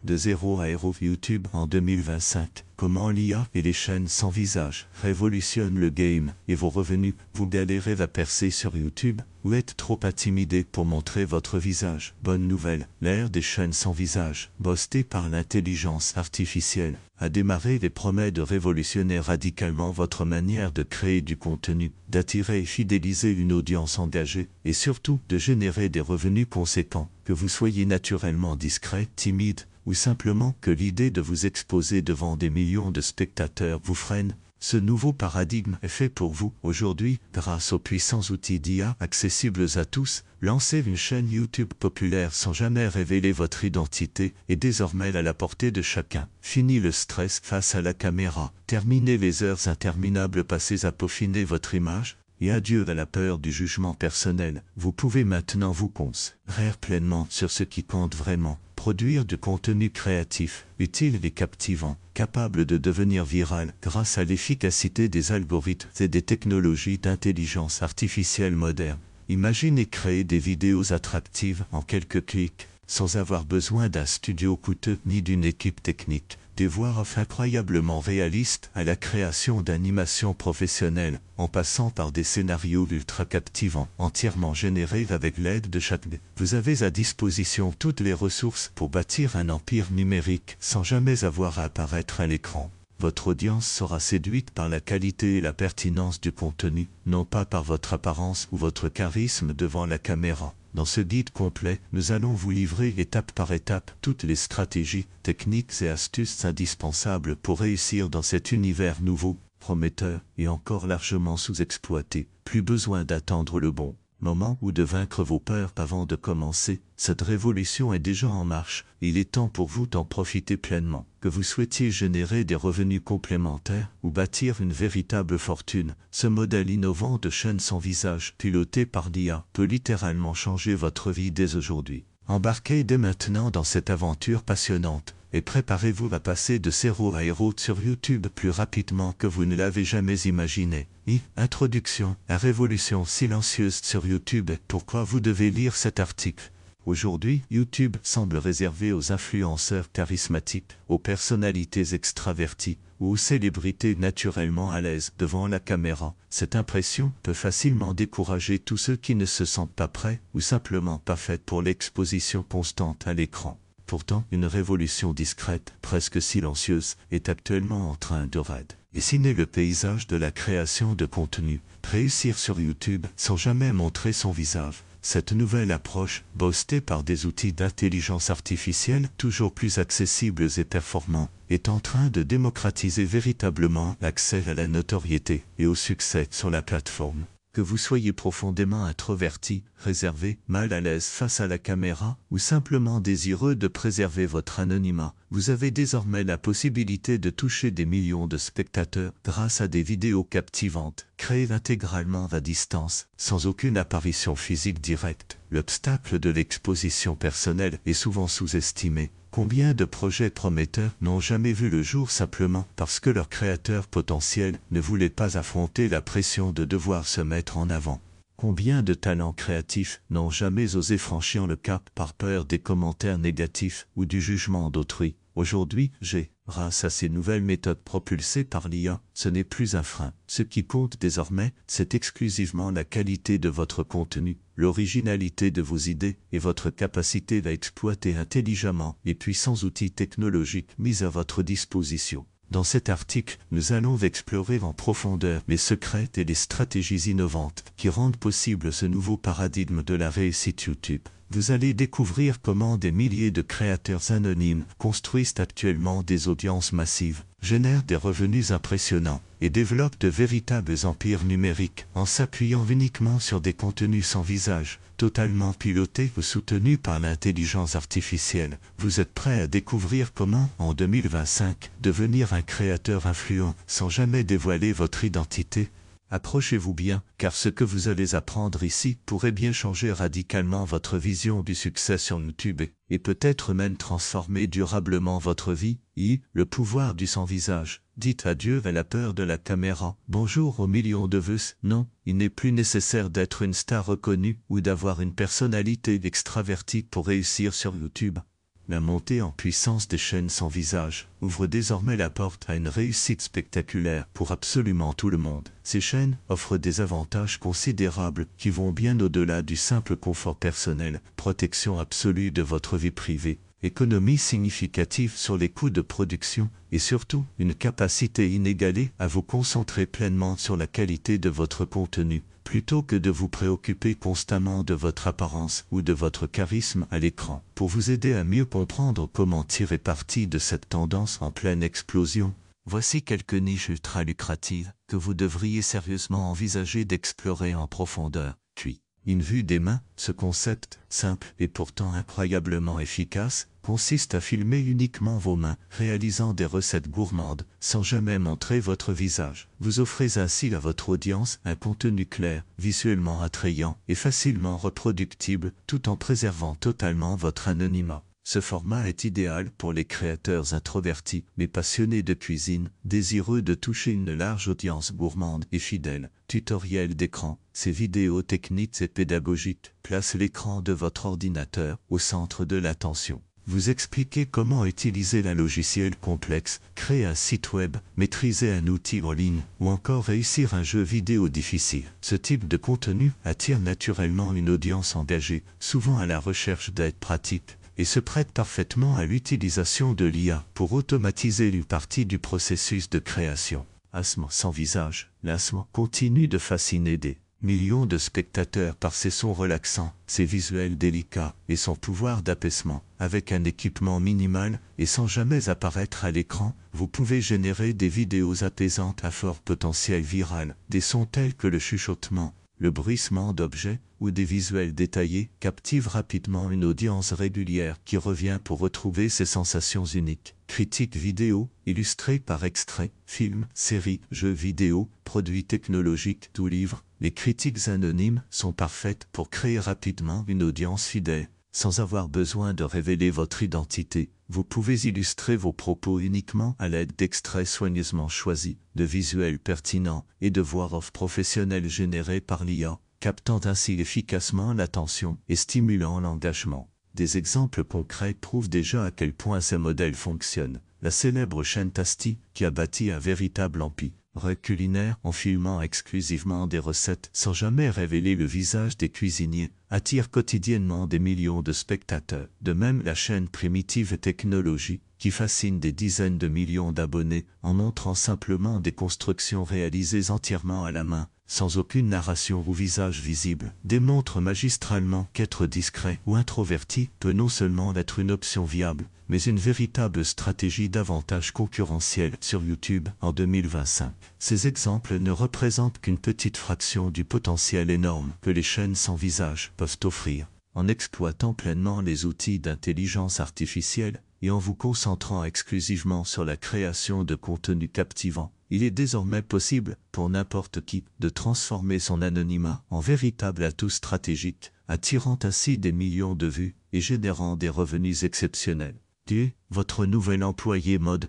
De zéro à héros YouTube en 2025. Comment l'IA et les chaînes sans visage révolutionnent le game et vos revenus. Vous galérez à percer sur YouTube ou êtes trop intimidé pour montrer votre visage. Bonne nouvelle, l'ère des chaînes sans visage, boostée par l'intelligence artificielle, a démarré et promet de révolutionner radicalement votre manière de créer du contenu, d'attirer et fidéliser une audience engagée et surtout de générer des revenus conséquents. Que vous soyez naturellement discret, timide, ou simplement que l'idée de vous exposer devant des millions de spectateurs vous freine, ce nouveau paradigme est fait pour vous. Aujourd'hui, grâce aux puissants outils d'IA accessibles à tous, lancer une chaîne YouTube populaire sans jamais révéler votre identité est désormais à la portée de chacun. Fini le stress face à la caméra, terminez les heures interminables passées à peaufiner votre image, et adieu à la peur du jugement personnel. Vous pouvez maintenant vous concentrer pleinement sur ce qui compte vraiment. Produire du contenu créatif, utile et captivant, capable de devenir viral grâce à l'efficacité des algorithmes et des technologies d'intelligence artificielle moderne. Imaginez créer des vidéos attractives en quelques clics, sans avoir besoin d'un studio coûteux ni d'une équipe technique. Des voix off incroyablement réalistes à la création d'animations professionnelles, en passant par des scénarios ultra captivants, entièrement générés avec l'aide de ChatGPT. Vous avez à disposition toutes les ressources pour bâtir un empire numérique sans jamais avoir à apparaître à l'écran. Votre audience sera séduite par la qualité et la pertinence du contenu, non pas par votre apparence ou votre charisme devant la caméra. Dans ce guide complet, nous allons vous livrer étape par étape toutes les stratégies, techniques et astuces indispensables pour réussir dans cet univers nouveau, prometteur et encore largement sous-exploité. Plus besoin d'attendre le bon moment ou de vaincre vos peurs avant de commencer. Cette révolution est déjà en marche. Il est temps pour vous d'en profiter pleinement. Que vous souhaitiez générer des revenus complémentaires ou bâtir une véritable fortune, ce modèle innovant de chaîne sans visage, piloté par l'IA, peut littéralement changer votre vie dès aujourd'hui. Embarquez dès maintenant dans cette aventure passionnante et préparez-vous à passer de zéro à héros sur YouTube plus rapidement que vous ne l'avez jamais imaginé. Introduction, la révolution silencieuse sur YouTube. Pourquoi vous devez lire cet article? Aujourd'hui, YouTube semble réservé aux influenceurs charismatiques, aux personnalités extraverties ou aux célébrités naturellement à l'aise devant la caméra. Cette impression peut facilement décourager tous ceux qui ne se sentent pas prêts ou simplement pas faits pour l'exposition constante à l'écran. Pourtant, une révolution discrète, presque silencieuse, est actuellement en train de dessiner le paysage de la création de contenu. Réussir sur YouTube sans jamais montrer son visage. Cette nouvelle approche, boostée par des outils d'intelligence artificielle toujours plus accessibles et performants, est en train de démocratiser véritablement l'accès à la notoriété et au succès sur la plateforme. Que vous soyez profondément introverti, réservé, mal à l'aise face à la caméra, ou simplement désireux de préserver votre anonymat, vous avez désormais la possibilité de toucher des millions de spectateurs grâce à des vidéos captivantes, créées intégralement à distance, sans aucune apparition physique directe. L'obstacle de l'exposition personnelle est souvent sous-estimé. Combien de projets prometteurs n'ont jamais vu le jour simplement parce que leur créateur potentiel ne voulait pas affronter la pression de devoir se mettre en avant? Combien de talents créatifs n'ont jamais osé franchir le cap par peur des commentaires négatifs ou du jugement d'autrui? Aujourd'hui, grâce à ces nouvelles méthodes propulsées par l'IA, ce n'est plus un frein. Ce qui compte désormais, c'est exclusivement la qualité de votre contenu, l'originalité de vos idées et votre capacité à exploiter intelligemment les puissants outils technologiques mis à votre disposition. Dans cet article, nous allons explorer en profondeur les secrets et les stratégies innovantes qui rendent possible ce nouveau paradigme de la réussite YouTube. Vous allez découvrir comment des milliers de créateurs anonymes construisent actuellement des audiences massives, génèrent des revenus impressionnants et développent de véritables empires numériques en s'appuyant uniquement sur des contenus sans visage, totalement pilotés ou soutenus par l'intelligence artificielle. Vous êtes prêt à découvrir comment, en 2025, devenir un créateur influent sans jamais dévoiler votre identité? Accrochez-vous bien, car ce que vous allez apprendre ici pourrait bien changer radicalement votre vision du succès sur YouTube et peut-être même transformer durablement votre vie. Le pouvoir du sans-visage. Dites adieu à la peur de la caméra. Bonjour aux millions de vues. Non, il n'est plus nécessaire d'être une star reconnue ou d'avoir une personnalité extravertie pour réussir sur YouTube. La montée en puissance des chaînes sans visage ouvre désormais la porte à une réussite spectaculaire pour absolument tout le monde. Ces chaînes offrent des avantages considérables qui vont bien au-delà du simple confort personnel, protection absolue de votre vie privée, économie significative sur les coûts de production et surtout une capacité inégalée à vous concentrer pleinement sur la qualité de votre contenu, plutôt que de vous préoccuper constamment de votre apparence ou de votre charisme à l'écran. Pour vous aider à mieux comprendre comment tirer parti de cette tendance en pleine explosion, voici quelques niches ultra lucratives que vous devriez sérieusement envisager d'explorer en profondeur. Puis, une vue des mains, ce concept, simple et pourtant incroyablement efficace, consiste à filmer uniquement vos mains, réalisant des recettes gourmandes, sans jamais montrer votre visage. Vous offrez ainsi à votre audience un contenu clair, visuellement attrayant et facilement reproductible, tout en préservant totalement votre anonymat. Ce format est idéal pour les créateurs introvertis, mais passionnés de cuisine, désireux de toucher une large audience gourmande et fidèle. Tutoriel d'écran. Ces vidéos techniques et pédagogiques placent l'écran de votre ordinateur au centre de l'attention. Vous expliquez comment utiliser un logiciel complexe, créer un site web, maîtriser un outil en ligne ou encore réussir un jeu vidéo difficile. Ce type de contenu attire naturellement une audience engagée, souvent à la recherche d'aides pratiques, et se prête parfaitement à l'utilisation de l'IA pour automatiser une partie du processus de création. Asthme sans visage. L'asthme continue de fasciner des millions de spectateurs par ses sons relaxants, ses visuels délicats et son pouvoir d'apaisement. Avec un équipement minimal et sans jamais apparaître à l'écran, vous pouvez générer des vidéos apaisantes à fort potentiel viral. Des sons tels que le chuchotement, le bruissement d'objets ou des visuels détaillés captivent rapidement une audience régulière qui revient pour retrouver ces sensations uniques. Critiques vidéo, illustrées par extraits, films, séries, jeux vidéo, produits technologiques ou livres. Les critiques anonymes sont parfaites pour créer rapidement une audience fidèle. Sans avoir besoin de révéler votre identité, vous pouvez illustrer vos propos uniquement à l'aide d'extraits soigneusement choisis, de visuels pertinents et de voix off professionnelles générées par l'IA, captant ainsi efficacement l'attention et stimulant l'engagement. Des exemples concrets prouvent déjà à quel point ces modèles fonctionnent. La célèbre chaîne Tasty, qui a bâti un véritable empire culinaire en filmant exclusivement des recettes sans jamais révéler le visage des cuisiniers, attire quotidiennement des millions de spectateurs. De même, la chaîne Primitive Technologie, qui fascine des dizaines de millions d'abonnés en montrant simplement des constructions réalisées entièrement à la main, sans aucune narration ou visage visible, démontre magistralement qu'être discret ou introverti peut non seulement être une option viable, mais une véritable stratégie d'avantage concurrentiel sur YouTube en 2025. Ces exemples ne représentent qu'une petite fraction du potentiel énorme que les chaînes sans visage peuvent offrir. En exploitant pleinement les outils d'intelligence artificielle et en vous concentrant exclusivement sur la création de contenus captivants, il est désormais possible pour n'importe qui de transformer son anonymat en véritable atout stratégique, attirant ainsi des millions de vues et générant des revenus exceptionnels. Votre nouvel employé mode,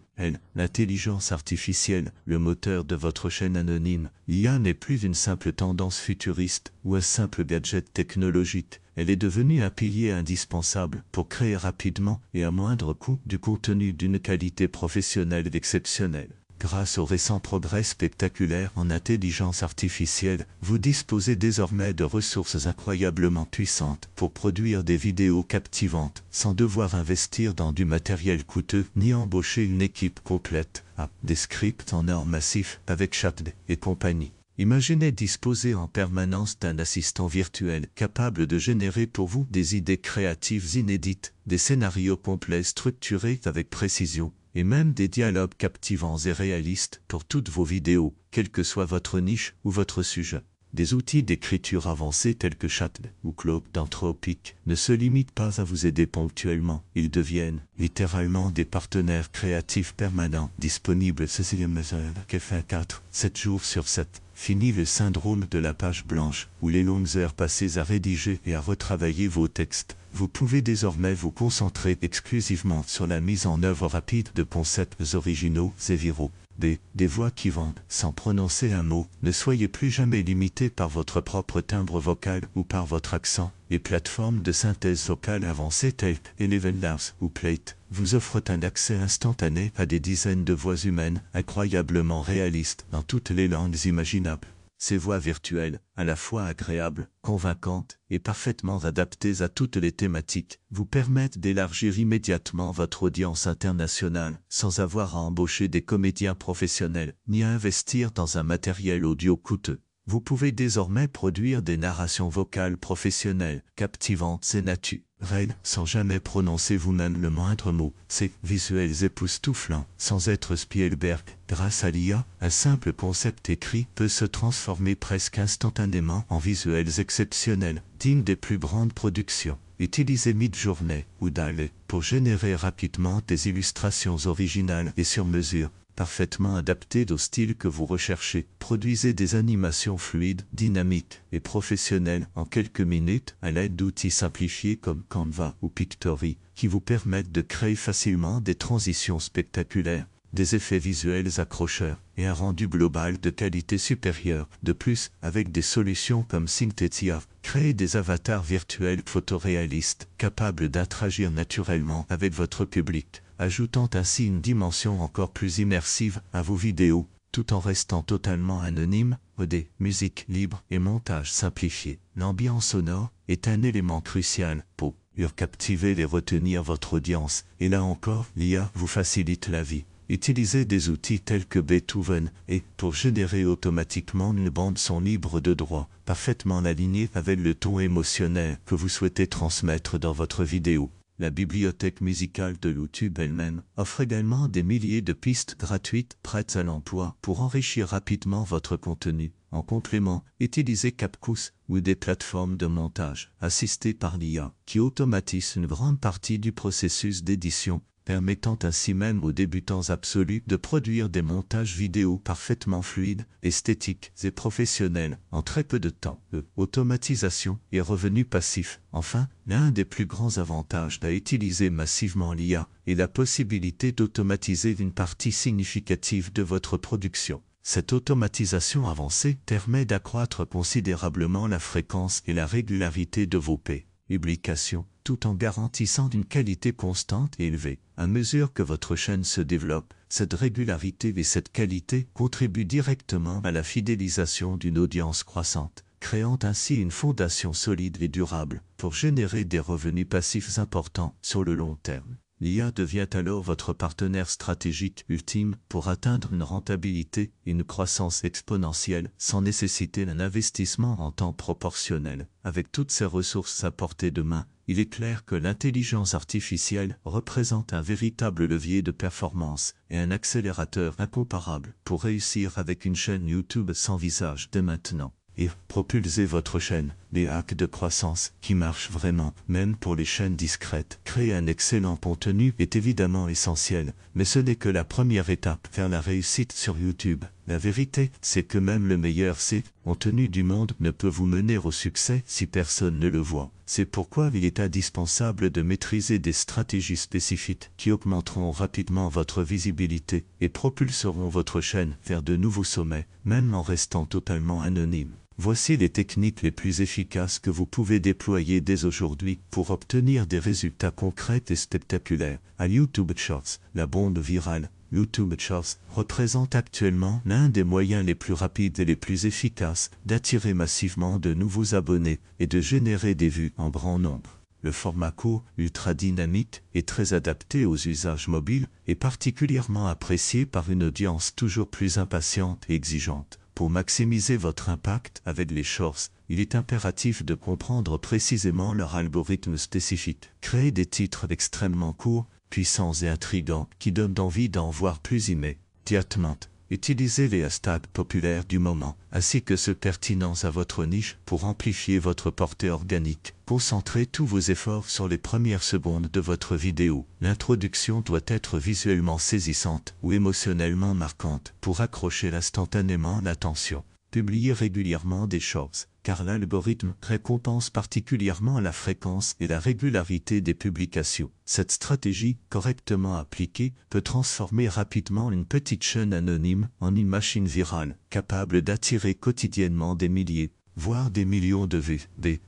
l'intelligence artificielle, le moteur de votre chaîne anonyme. L'IA n'est plus une simple tendance futuriste ou un simple gadget technologique. Elle est devenue un pilier indispensable pour créer rapidement et à moindre coût du contenu d'une qualité professionnelle exceptionnelle. Grâce aux récents progrès spectaculaires en intelligence artificielle, vous disposez désormais de ressources incroyablement puissantes pour produire des vidéos captivantes, sans devoir investir dans du matériel coûteux ni embaucher une équipe complète. Des scripts en or massif avec ChatGPT et compagnie. Imaginez disposer en permanence d'un assistant virtuel capable de générer pour vous des idées créatives inédites, des scénarios complets structurés avec précision, et même des dialogues captivants et réalistes pour toutes vos vidéos, quelle que soit votre niche ou votre sujet. Des outils d'écriture avancés tels que ChatGPT ou Claude d'Anthropic ne se limitent pas à vous aider ponctuellement, ils deviennent littéralement des partenaires créatifs permanents, disponibles 24, 7 jours sur 7. Fini le syndrome de la page blanche, ou les longues heures passées à rédiger et à retravailler vos textes. Vous pouvez désormais vous concentrer exclusivement sur la mise en œuvre rapide de concepts originaux et viraux. des voix qui vendent, sans prononcer un mot. Ne soyez plus jamais limité par votre propre timbre vocal ou par votre accent. Les plateformes de synthèse vocale avancées telles Eleven Labs ou Plate vous offrent un accès instantané à des dizaines de voix humaines incroyablement réalistes dans toutes les langues imaginables. Ces voix virtuelles, à la fois agréables, convaincantes et parfaitement adaptées à toutes les thématiques, vous permettent d'élargir immédiatement votre audience internationale sans avoir à embaucher des comédiens professionnels ni à investir dans un matériel audio coûteux. Vous pouvez désormais produire des narrations vocales professionnelles, captivantes et naturelles, sans jamais prononcer vous-même le moindre mot. Ces visuels époustouflants, sans être Spielberg. Grâce à l'IA, un simple concept écrit peut se transformer presque instantanément en visuels exceptionnels, dignes des plus grandes productions. Utilisez Midjourney ou DALL-E pour générer rapidement des illustrations originales et sur mesure, parfaitement adaptées au style que vous recherchez. Produisez des animations fluides, dynamiques et professionnelles en quelques minutes à l'aide d'outils simplifiés comme Canva ou Pictory qui vous permettent de créer facilement des transitions spectaculaires, des effets visuels accrocheurs et un rendu global de qualité supérieure. De plus, avec des solutions comme Synthesia, créez des avatars virtuels photoréalistes capables d'interagir naturellement avec votre public, ajoutant ainsi une dimension encore plus immersive à vos vidéos, tout en restant totalement anonyme. Des musiques libres et montage simplifié. L'ambiance sonore est un élément crucial pour captiver et retenir votre audience, et là encore, l'IA vous facilite la vie. Utilisez des outils tels que Beethoven et pour générer automatiquement une bande son libre de droit, parfaitement alignée avec le ton émotionnel que vous souhaitez transmettre dans votre vidéo. La bibliothèque musicale de YouTube elle-même offre également des milliers de pistes gratuites prêtes à l'emploi pour enrichir rapidement votre contenu. En complément, utilisez Capcus ou des plateformes de montage assistées par l'IA qui automatisent une grande partie du processus d'édition, permettant ainsi même aux débutants absolus de produire des montages vidéo parfaitement fluides, esthétiques et professionnels en très peu de temps. Automatisation et revenus passifs. Enfin, l'un des plus grands avantages d'utiliser massivement l'IA est la possibilité d'automatiser une partie significative de votre production. Cette automatisation avancée permet d'accroître considérablement la fréquence et la régularité de vos publications, tout en garantissant une qualité constante et élevée. À mesure que votre chaîne se développe, cette régularité et cette qualité contribuent directement à la fidélisation d'une audience croissante, créant ainsi une fondation solide et durable pour générer des revenus passifs importants sur le long terme. L'IA devient alors votre partenaire stratégique ultime pour atteindre une rentabilité et une croissance exponentielle sans nécessiter un investissement en temps proportionnel. Avec toutes ces ressources à portée de main, il est clair que l'intelligence artificielle représente un véritable levier de performance et un accélérateur incomparable pour réussir avec une chaîne YouTube sans visage dès maintenant. Et propulsez votre chaîne, les hacks de croissance qui marchent vraiment, même pour les chaînes discrètes. Créer un excellent contenu est évidemment essentiel, mais ce n'est que la première étape vers la réussite sur YouTube. La vérité, c'est que même le meilleur contenu du monde ne peut vous mener au succès si personne ne le voit. C'est pourquoi il est indispensable de maîtriser des stratégies spécifiques qui augmenteront rapidement votre visibilité et propulseront votre chaîne vers de nouveaux sommets, même en restant totalement anonyme. Voici les techniques les plus efficaces que vous pouvez déployer dès aujourd'hui pour obtenir des résultats concrets et spectaculaires. À YouTube Shorts, la bombe virale, YouTube Shorts représente actuellement l'un des moyens les plus rapides et les plus efficaces d'attirer massivement de nouveaux abonnés et de générer des vues en grand nombre. Le format court, ultra dynamique et très adapté aux usages mobiles est particulièrement apprécié par une audience toujours plus impatiente et exigeante. Pour maximiser votre impact avec les shorts, il est impératif de comprendre précisément leur algorithme spécifique. Créer des titres extrêmement courts, puissants et intrigants qui donnent envie d'en voir plus immédiatement. Utilisez les hashtags populaires du moment, ainsi que ceux pertinents à votre niche pour amplifier votre portée organique. Concentrez tous vos efforts sur les premières secondes de votre vidéo. L'introduction doit être visuellement saisissante ou émotionnellement marquante pour accrocher instantanément l'attention. publiez régulièrement des shorts, car l'algorithme récompense particulièrement la fréquence et la régularité des publications. Cette stratégie, correctement appliquée, peut transformer rapidement une petite chaîne anonyme en une machine virale, capable d'attirer quotidiennement des milliers, voire des millions de vues.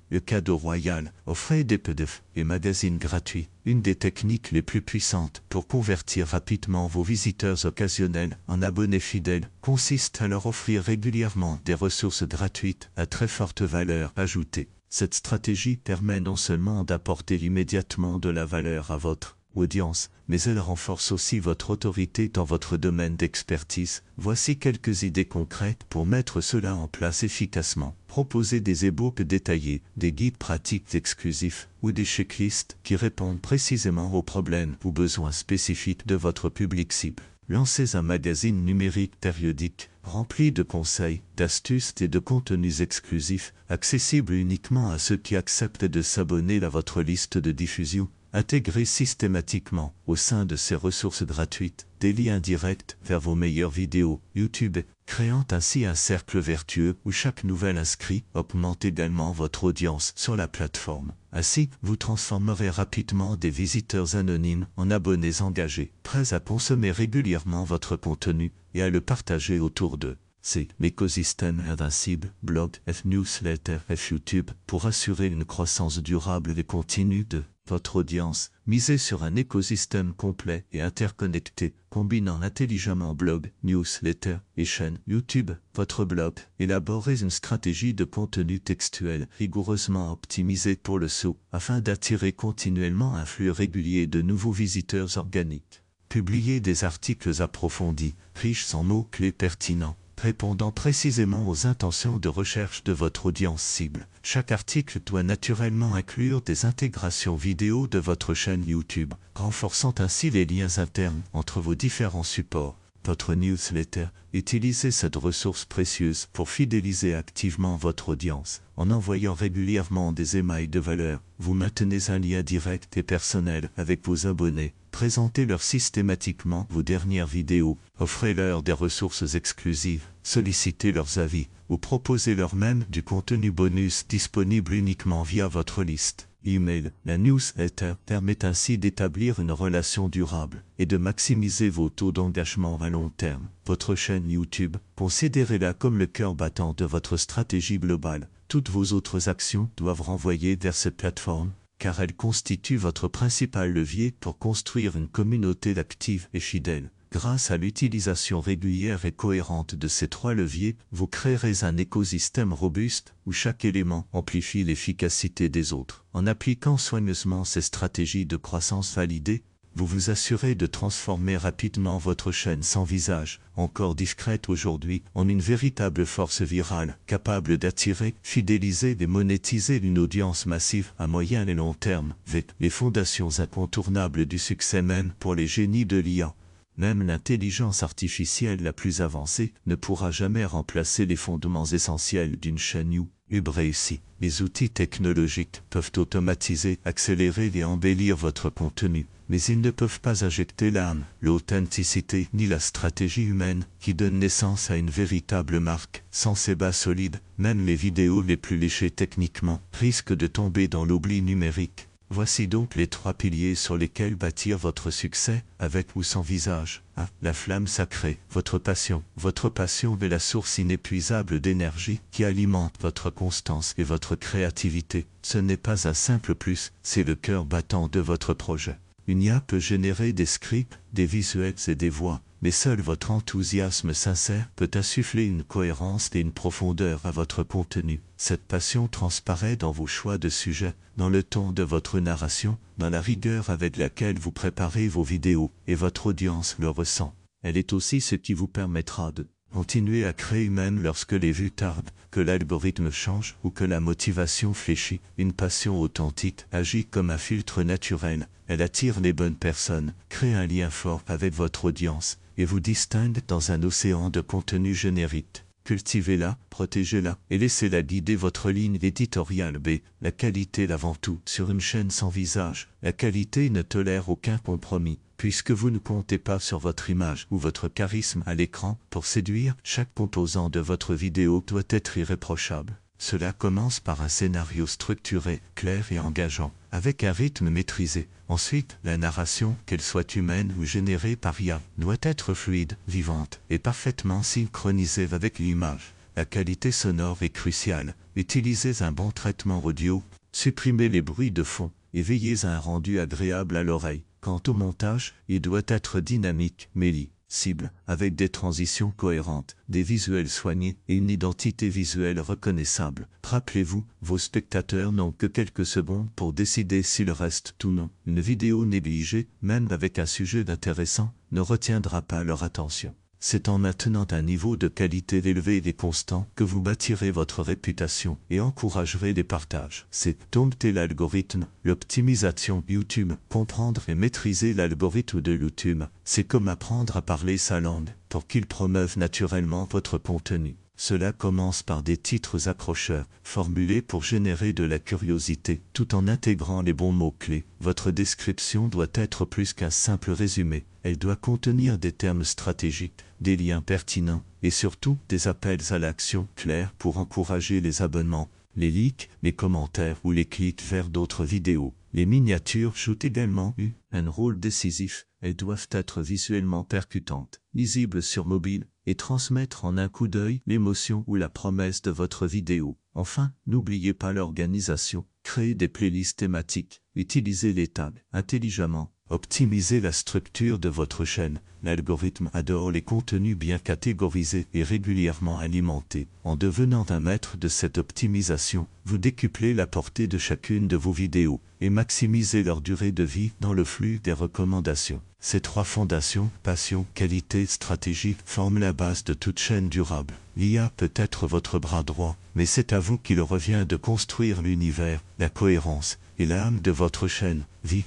Le cadeau royal, offrez des PDF et magazines gratuits. Une des techniques les plus puissantes pour convertir rapidement vos visiteurs occasionnels en abonnés fidèles consiste à leur offrir régulièrement des ressources gratuites à très forte valeur ajoutée. Cette stratégie permet non seulement d'apporter immédiatement de la valeur à votre audience, mais elle renforce aussi votre autorité dans votre domaine d'expertise. Voici quelques idées concrètes pour mettre cela en place efficacement. Proposez des e-books détaillés, des guides pratiques exclusifs ou des checklists qui répondent précisément aux problèmes ou besoins spécifiques de votre public cible. Lancez un magazine numérique périodique, rempli de conseils, d'astuces et de contenus exclusifs, accessibles uniquement à ceux qui acceptent de s'abonner à votre liste de diffusion. Intégrez systématiquement, au sein de ces ressources gratuites, des liens directs vers vos meilleures vidéos YouTube, créant ainsi un cercle vertueux où chaque nouvel inscrit augmente également votre audience sur la plateforme. Ainsi, vous transformerez rapidement des visiteurs anonymes en abonnés engagés, prêts à consommer régulièrement votre contenu et à le partager autour d'eux. C'est l'écosystème invincible, blog, newsletter, YouTube, pour assurer une croissance durable et continue de votre audience. Misez sur un écosystème complet et interconnecté, combinant intelligemment blog, newsletter et chaîne YouTube. Votre blog, élaborez une stratégie de contenu textuel rigoureusement optimisée pour le SEO, afin d'attirer continuellement un flux régulier de nouveaux visiteurs organiques. Publiez des articles approfondis, riches en mots-clés pertinents, répondant précisément aux intentions de recherche de votre audience cible. Chaque article doit naturellement inclure des intégrations vidéo de votre chaîne YouTube, renforçant ainsi les liens internes entre vos différents supports. Votre newsletter, utilisez cette ressource précieuse pour fidéliser activement votre audience. En envoyant régulièrement des emails de valeur, vous maintenez un lien direct et personnel avec vos abonnés. Présentez-leur systématiquement vos dernières vidéos, offrez-leur des ressources exclusives, sollicitez leurs avis, ou proposez-leur même du contenu bonus disponible uniquement via votre liste. Email. La newsletter permet ainsi d'établir une relation durable et de maximiser vos taux d'engagement à long terme. Votre chaîne YouTube, considérez-la comme le cœur battant de votre stratégie globale. Toutes vos autres actions doivent renvoyer vers cette plateforme, car elle constitue votre principal levier pour construire une communauté d'actifs et fidèles. Grâce à l'utilisation régulière et cohérente de ces trois leviers, vous créerez un écosystème robuste où chaque élément amplifie l'efficacité des autres. En appliquant soigneusement ces stratégies de croissance validées, vous vous assurez de transformer rapidement votre chaîne sans visage, encore discrète aujourd'hui, en une véritable force virale, capable d'attirer, fidéliser et monétiser une audience massive à moyen et long terme. Les fondations incontournables du succès même pour les génies de l'IA. Même l'intelligence artificielle la plus avancée ne pourra jamais remplacer les fondements essentiels d'une chaîne YouTube réussie. Les outils technologiques peuvent automatiser, accélérer et embellir votre contenu, mais ils ne peuvent pas injecter l'âme, l'authenticité ni la stratégie humaine qui donne naissance à une véritable marque. Sans ces bases solides, même les vidéos les plus léchées techniquement risquent de tomber dans l'oubli numérique. Voici donc les trois piliers sur lesquels bâtir votre succès, avec ou sans visage. La flamme sacrée, votre passion. Votre passion est la source inépuisable d'énergie qui alimente votre constance et votre créativité. Ce n'est pas un simple plus, c'est le cœur battant de votre projet. Une IA peut générer des scripts, des visuels et des voix, mais seul votre enthousiasme sincère peut insuffler une cohérence et une profondeur à votre contenu. Cette passion transparaît dans vos choix de sujets, dans le ton de votre narration, dans la rigueur avec laquelle vous préparez vos vidéos, et votre audience le ressent. Elle est aussi ce qui vous permettra de continuer à créer même lorsque les vues tardent, que l'algorithme change ou que la motivation fléchit. Une passion authentique agit comme un filtre naturel. Elle attire les bonnes personnes, crée un lien fort avec votre audience et vous distingue dans un océan de contenu générique. Cultivez-la, protégez-la et laissez-la guider votre ligne éditoriale. La qualité l'avant tout. Sur une chaîne sans visage, la qualité ne tolère aucun compromis. Puisque vous ne comptez pas sur votre image ou votre charisme à l'écran pour séduire, chaque composant de votre vidéo doit être irréprochable. Cela commence par un scénario structuré, clair et engageant, avec un rythme maîtrisé. Ensuite, la narration, qu'elle soit humaine ou générée par IA, doit être fluide, vivante et parfaitement synchronisée avec l'image. La qualité sonore est cruciale. Utilisez un bon traitement audio, supprimez les bruits de fond et veillez à un rendu agréable à l'oreille. Quant au montage, il doit être dynamique, mais cible, avec des transitions cohérentes, des visuels soignés et une identité visuelle reconnaissable. Rappelez-vous, vos spectateurs n'ont que quelques secondes pour décider s'ils restent ou non. Une vidéo négligée, même avec un sujet intéressant, ne retiendra pas leur attention. C'est en maintenant un niveau de qualité élevé et constant que vous bâtirez votre réputation et encouragerez les partages. C'est dompter l'algorithme, l'optimisation YouTube. Comprendre et maîtriser l'algorithme de YouTube, c'est comme apprendre à parler sa langue pour qu'il promeuve naturellement votre contenu. Cela commence par des titres accrocheurs, formulés pour générer de la curiosité, tout en intégrant les bons mots-clés. Votre description doit être plus qu'un simple résumé. Elle doit contenir des termes stratégiques, des liens pertinents et surtout des appels à l'action clairs pour encourager les abonnements, les likes, les commentaires ou les clics vers d'autres vidéos. Les miniatures jouent également un rôle décisif. Elles doivent être visuellement percutantes, lisibles sur mobile et transmettre en un coup d'œil l'émotion ou la promesse de votre vidéo. Enfin, n'oubliez pas l'organisation. Créez des playlists thématiques, utilisez les tags intelligemment, optimisez la structure de votre chaîne. L'algorithme adore les contenus bien catégorisés et régulièrement alimentés. En devenant un maître de cette optimisation, vous décuplez la portée de chacune de vos vidéos et maximisez leur durée de vie dans le flux des recommandations. Ces trois fondations, passion, qualité, stratégie, forment la base de toute chaîne durable. L'IA peut être votre bras droit, mais c'est à vous qu'il revient de construire l'univers, la cohérence et l'âme de votre chaîne.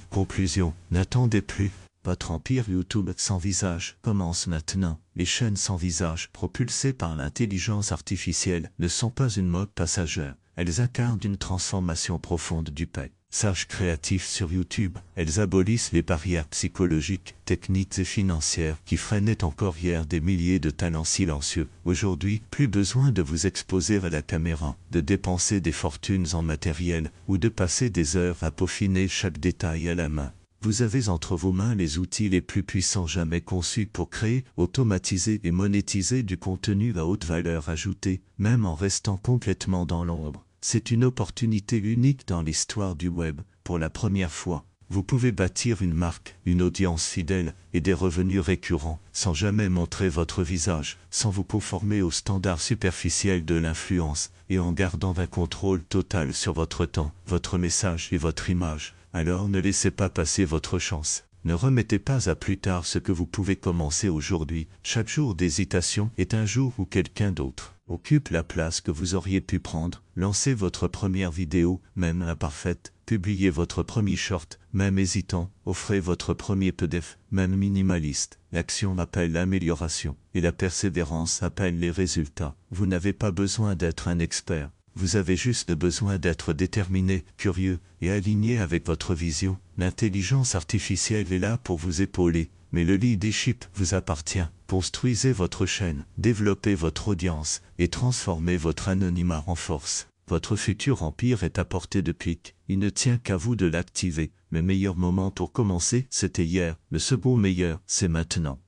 Conclusion, n'attendez plus. Votre empire YouTube sans visage commence maintenant. Les chaînes sans visage, propulsées par l'intelligence artificielle, ne sont pas une mode passagère. Elles incarnent une transformation profonde du paysage créatif sur YouTube. Elles abolissent les barrières psychologiques, techniques et financières qui freinaient encore hier des milliers de talents silencieux. Aujourd'hui, plus besoin de vous exposer à la caméra, de dépenser des fortunes en matériel ou de passer des heures à peaufiner chaque détail à la main. Vous avez entre vos mains les outils les plus puissants jamais conçus pour créer, automatiser et monétiser du contenu à haute valeur ajoutée, même en restant complètement dans l'ombre. C'est une opportunité unique dans l'histoire du web. Pour la première fois, vous pouvez bâtir une marque, une audience fidèle et des revenus récurrents, sans jamais montrer votre visage, sans vous conformer aux standards superficiels de l'influence, et en gardant un contrôle total sur votre temps, votre message et votre image. Alors ne laissez pas passer votre chance. Ne remettez pas à plus tard ce que vous pouvez commencer aujourd'hui. Chaque jour d'hésitation est un jour où quelqu'un d'autre occupe la place que vous auriez pu prendre. Lancez votre première vidéo, même imparfaite. Publiez votre premier short, même hésitant. Offrez votre premier PDF, même minimaliste. L'action appelle l'amélioration et la persévérance appelle les résultats. Vous n'avez pas besoin d'être un expert. Vous avez juste besoin d'être déterminé, curieux et aligné avec votre vision. L'intelligence artificielle est là pour vous épauler, mais le leadership vous appartient. Construisez votre chaîne, développez votre audience et transformez votre anonymat en force. Votre futur empire est à portée de clic. Il ne tient qu'à vous de l'activer. Le meilleur moment pour commencer, c'était hier. Le second meilleur, c'est maintenant.